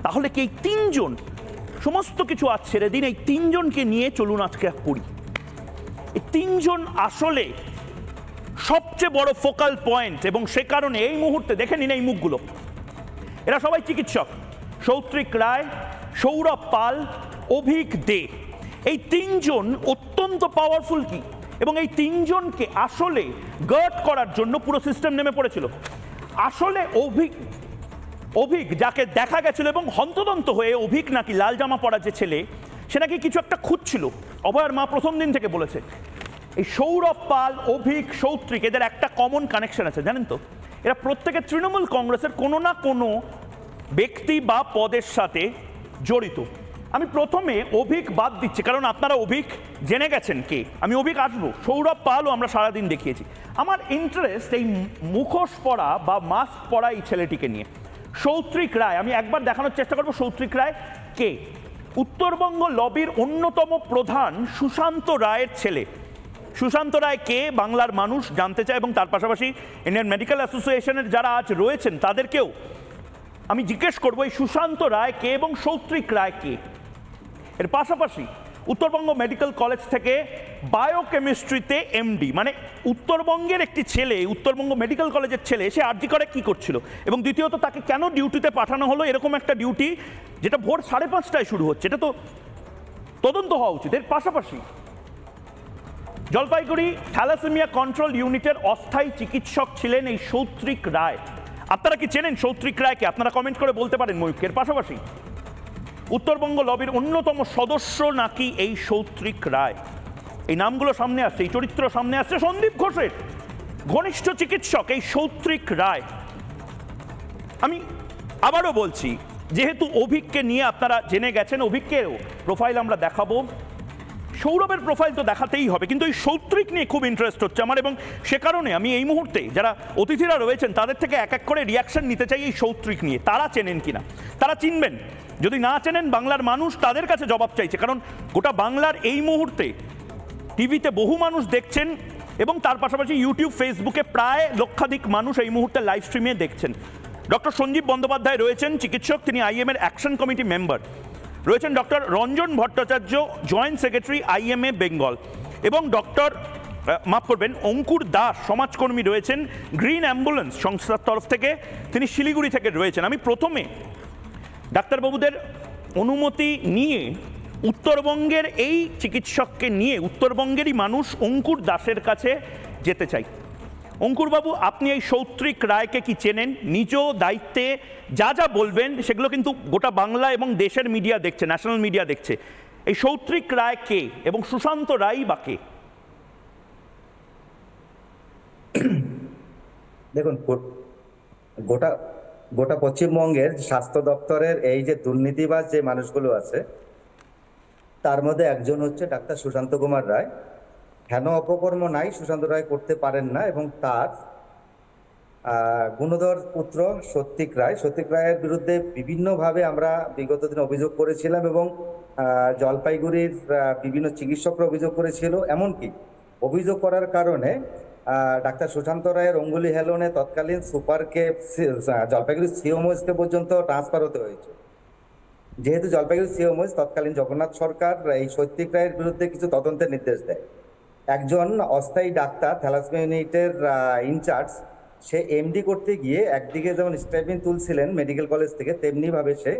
তাহলে কি এই তিনজন সমস্ত কিছু আজ ছেড়ে দিন, এই তিনজনকে নিয়ে চলুন আজকে পড়ি। এই তিনজন আসলে সবচেয়ে বড় ফোকাল পয়েন্ট, এবং সে কারণে এই মুহূর্তে দেখে নিন এই মুখগুলো, এরা সবাই চিকিৎসক। সৌত্রিক রায়, সৌরভ পাল, অভিক দে, এই তিনজন অত্যন্ত পাওয়ারফুল কি, এবং এই তিনজনকে আসলে গার্ড করার জন্য পুরো সিস্টেম নেমে পড়েছিল। আসলে অভিক যাকে দেখা গেছিল, এবং হন্তদন্ত হয়ে অভিক নাকি লাল জামা পরা যে ছেলে, সে নাকি কিছু একটা খুঁজছিল, অভয়ের মা প্রথম দিন থেকে বলেছে। এই সৌরভ পাল, অভিক, সৌত্রিক, এদের একটা কমন কানেকশন আছে জানেন তো, এরা প্রত্যেকে তৃণমূল কংগ্রেসের কোনো না কোনো ব্যক্তি বা পদের সাথে জড়িত। আমি প্রথমে অভিক বাদ দিচ্ছি, কারণ আপনারা অভিক জেনে গেছেন কে, আমি অভিক আসবো। সৌরভ পালও আমরা সারাদিন দেখিয়েছি। আমার ইন্টারেস্ট এই মুখোশ পরা বা মাস্ক পরা এই ছেলেটিকে নিয়ে। সৌত্রিক রায়, আমি একবার দেখানোর চেষ্টা করবো সৌত্রিক রায় কে। উত্তরবঙ্গ লবির অন্যতম প্রধান সুশান্ত রায়ের ছেলে। সুশান্ত রায় কে বাংলার মানুষ জানতে চায়, এবং তার পাশাপাশি ইন্ডিয়ান মেডিকেল অ্যাসোসিয়েশনের যারা আজ রয়েছেন তাদেরকেও আমি জিজ্ঞেস করবো এই সুশান্ত রায় কে এবং সৌত্রিক রায় কে। এর পাশাপাশি উত্তরবঙ্গ মেডিকেল কলেজ থেকে বায়োকেমিস্ট্রিতে এমডি, মানে উত্তরবঙ্গের একটি ছেলে, উত্তরবঙ্গ মেডিকেল কলেজের ছেলে, সে আরজি করে কি করছিল, এবং দ্বিতীয়ত তাকে কেন ডিউটিতে পাঠানো হলো, এরকম একটা ডিউটি যেটা ভোর 5:30টায় শুরু হচ্ছে, এটা তো তদন্ত হওয়া উচিত। এর পাশাপাশি জলপাইগুড়ি থ্যালাসেমিয়া কন্ট্রোল ইউনিটের অস্থায়ী চিকিৎসক ছিলেন এই সৌত্রিক রায়। আপনারা কি চেনেন সৌত্রিক রায়কে? আপনারা কমেন্ট করে বলতে পারেন ময়ূকের। পাশাপাশি উত্তরবঙ্গ লবির অন্যতম সদস্য নাকি এই সৌত্রিক রায়। এই নামগুলো সামনে আসছে, এই চরিত্র সামনে আসছে। সন্দীপ ঘোষের ঘনিষ্ঠ চিকিৎসক এই সৌত্রিক রায়। আমি আবারও বলছি, যেহেতু অভিককে নিয়ে আপনারা জেনে গেছেন, অভিককেও প্রোফাইল আমরা দেখাবো, সৌরভের প্রোফাইল তো দেখাতেই হবে, কিন্তু এই সৌত্রিক নিয়ে খুব ইন্টারেস্ট হচ্ছে আমার, এবং সে কারণে আমি এই মুহূর্তে যারা অতিথিরা রয়েছেন তাদের থেকে এক এক করে রিয়াকশন নিতে চাই এই সৌত্রিক নিয়ে। তারা চেনেন কিনা, তারা চিনবেন, যদি না চেনেন বাংলার মানুষ তাদের কাছে জবাব চাইছে, কারণ গোটা বাংলার এই মুহূর্তে টিভিতে বহু মানুষ দেখছেন, এবং তার পাশাপাশি ইউটিউব, ফেসবুকে প্রায় লক্ষাধিক মানুষ এই মুহূর্তে লাইভ স্ট্রিমে দেখছেন। ডক্টর সঞ্জীব বন্দ্যোপাধ্যায় রয়েছেন, চিকিৎসক, তিনি আইএমএর অ্যাকশন কমিটি মেম্বার। রয়েছেন doctor Ranjan Bhattacharya, joint secretary IMA Bengal, এবং ডক্টর মাফ করবেন অঙ্কুর দাস, সমাজকর্মী রয়েছেন, গ্রিন অ্যাম্বুলেন্স সংস্থার তরফ থেকে, তিনি শিলিগুড়ি থেকে রয়েছেন। আমি প্রথমে ডাক্তারবাবুদের অনুমতি নিয়ে উত্তরবঙ্গের এই চিকিৎসককে নিয়ে উত্তরবঙ্গেরই মানুষ অঙ্কুর দাসের কাছে যেতে চাই। অঙ্কুরবাবু, আপনি এই সৌত্রিক রায়কে কি চেনেন? নিজ দায়িত্বে যা যা বলবেন সেগুলো কিন্তু গোটা বাংলা এবং দেশের মিডিয়া দেখছে, ন্যাশনাল মিডিয়া দেখছে। এই সৌত্রিক রায় কে, এবং সুশান্ত রায় বা কে? দেখুন, গোটা পশ্চিমবঙ্গের স্বাস্থ্য দপ্তরের এই যে দুর্নীতিবাজ যে মানুষগুলো আছে, তার মধ্যে একজন হচ্ছে ডাক্তার সুশান্ত কুমার রায়। হেন অপকর্ম নাই সুশান্ত রায় করতে পারেন না, এবং তার গুণধর পুত্র সৌত্রিক রায়ের বিরুদ্ধে বিভিন্নভাবে আমরা বিগত দিনে অভিযোগ করেছিলাম, এবং জলপাইগুড়ির বিভিন্ন চিকিৎসকরা অভিযোগ করেছিল। এমনকি অভিযোগ করার কারণে ডাক্তার সুশান্ত রায়ের অঙ্গুলি হেলনে তৎকালীন সুপারকে, জলপাইগুড়ি সিওমোসকে পর্যন্ত ট্রান্সফার হতে হয়েছে। যেহেতু জলপাইগুড়ি সিওমোস তৎকালীন জগন্নাথ সরকার এই সৌত্রিক রায়ের বিরুদ্ধে কিছু তদন্তের নির্দেশ দেয়। একজন অস্থায়ী ডাক্তার থ্যালাসেমিয়া ইউনিটের ইনচার্জ, সে এমডি করতে গিয়ে একদিকে যেমন স্টাইপেন্ড তুলছিলেন মেডিকেল কলেজ থেকে, তেমনি ভাবে সে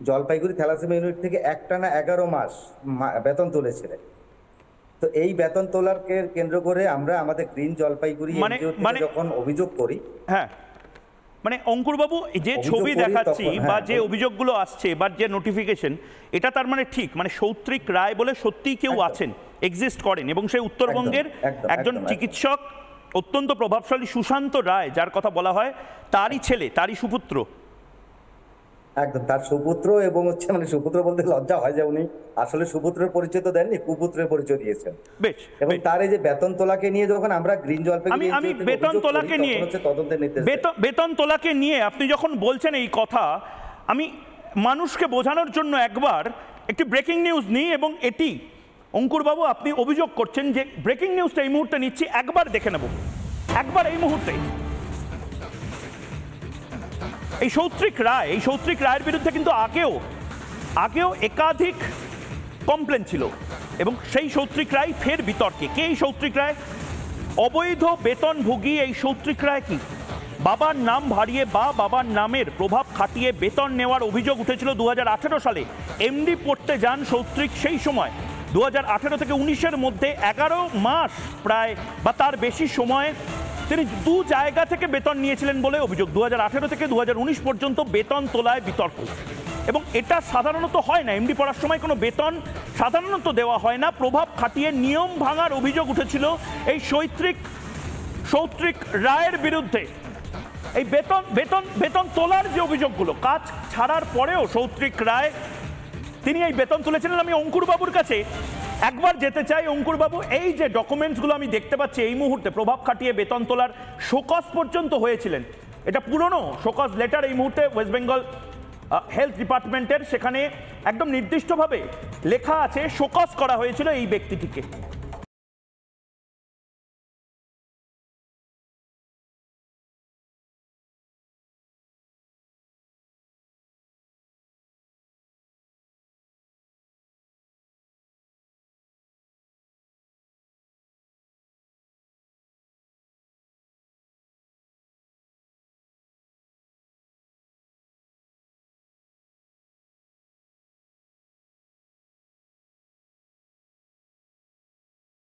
জলপাইগুড়ি থ্যালাসেমিয়া ইউনিট থেকে একটানা 11 মাস বেতন তুলেছিলেন। তো এই বেতন তোলার কেন্দ্র করে আমরা আমাদের গ্রিন জলপাইগুড়ি যখন অভিযোগ করি, হ্যাঁ, মানে অঙ্কুরবাবু যে ছবি দেখাচ্ছি বা যে অভিযোগগুলো আসছে বা যে নোটিফিকেশন, এটা তার মানে ঠিক, মানে সৌত্রিক রায় বলে সত্যিই কেউ আছেন, এক্সিস্ট করেন, এবং সেই উত্তরবঙ্গের একজন চিকিৎসক, অত্যন্ত প্রভাবশালী সুশান্ত রায় যার কথা বলা হয়, তারই ছেলে, তারই সুপুত্র। একদম তার সুপুত্র, এবং হচ্ছে মানে সুপুত্র বলতে লজ্জা হয় যে উনি আসলে সুপুত্রের পরিচয় তো দেননি, কুপুত্রের পরিচয় দিয়েছেন। বেশ, এবং তার এই যে বেতন তোলাকে নিয়ে যখন আমরা গ্রিন জলপাইগুড়ি, আমি বেতন তোলাকে নিয়ে, বেতন তোলাকে নিয়ে আপনি যখন বলছেন এই কথা, আমি মানুষকে বোঝানোর জন্য একবার একটি ব্রেকিং নিউজ নিই, এবং এটি অঙ্কুরবাবু আপনি অভিযোগ করছেন যে ব্রেকিং নিউজটা এই মুহূর্তে নিচ্ছি, একবার দেখে নেব, একবার এই মুহূর্তে। এই সৌত্রিক রায়ের বিরুদ্ধে কিন্তু আগেও একাধিক কমপ্লেন ছিল এবং সেই সৌত্রিক রায় ফের বিতর্কে। কে এই সৌত্রিক রায়? অবৈধ বেতনভোগী এই সৌত্রিক রায় কি বাবার নাম ভারিয়ে বা বাবার নামের প্রভাব খাটিয়ে বেতন নেওয়ার অভিযোগ উঠেছিল 2018 সালে। এমডি পড়তে যান সৌত্রিক সেই সময় 2018 থেকে 19-এর মধ্যে 11 মাস প্রায় বা তার বেশি সময় তিনি দু জায়গা থেকে বেতন নিয়েছিলেন বলে অভিযোগ। 2018 থেকে 2019 পর্যন্ত বেতন তোলায় বিতর্ক এবং এটা সাধারণত হয় না। এমডি পড়ার সময় কোনো বেতন সাধারণত দেওয়া হয় না। প্রভাব খাটিয়ে নিয়ম ভাঙার অভিযোগ উঠেছিল এই সৌত্রিক রায়ের বিরুদ্ধে। এই বেতন তোলার যে অভিযোগগুলো, কাজ ছাড়ার পরেও সৌত্রিক রায় তিনি এই বেতন তুলেছিলেন। আমি অঙ্কুরবাবুর কাছে একবার যেতে চাই। অঙ্কুরবাবু, এই যে ডকুমেন্টসগুলো আমি দেখতে পাচ্ছি এই মুহূর্তে, প্রভাব খাটিয়ে বেতন তোলার শোকজ পর্যন্ত হয়েছিলেন, এটা পুরনো শোকজ লেটার এই মুহূর্তে ওয়েস্ট বেঙ্গল হেলথ ডিপার্টমেন্টের, সেখানে একদম নির্দিষ্টভাবে লেখা আছে শোকজ করা হয়েছিল এই ব্যক্তিটিকে।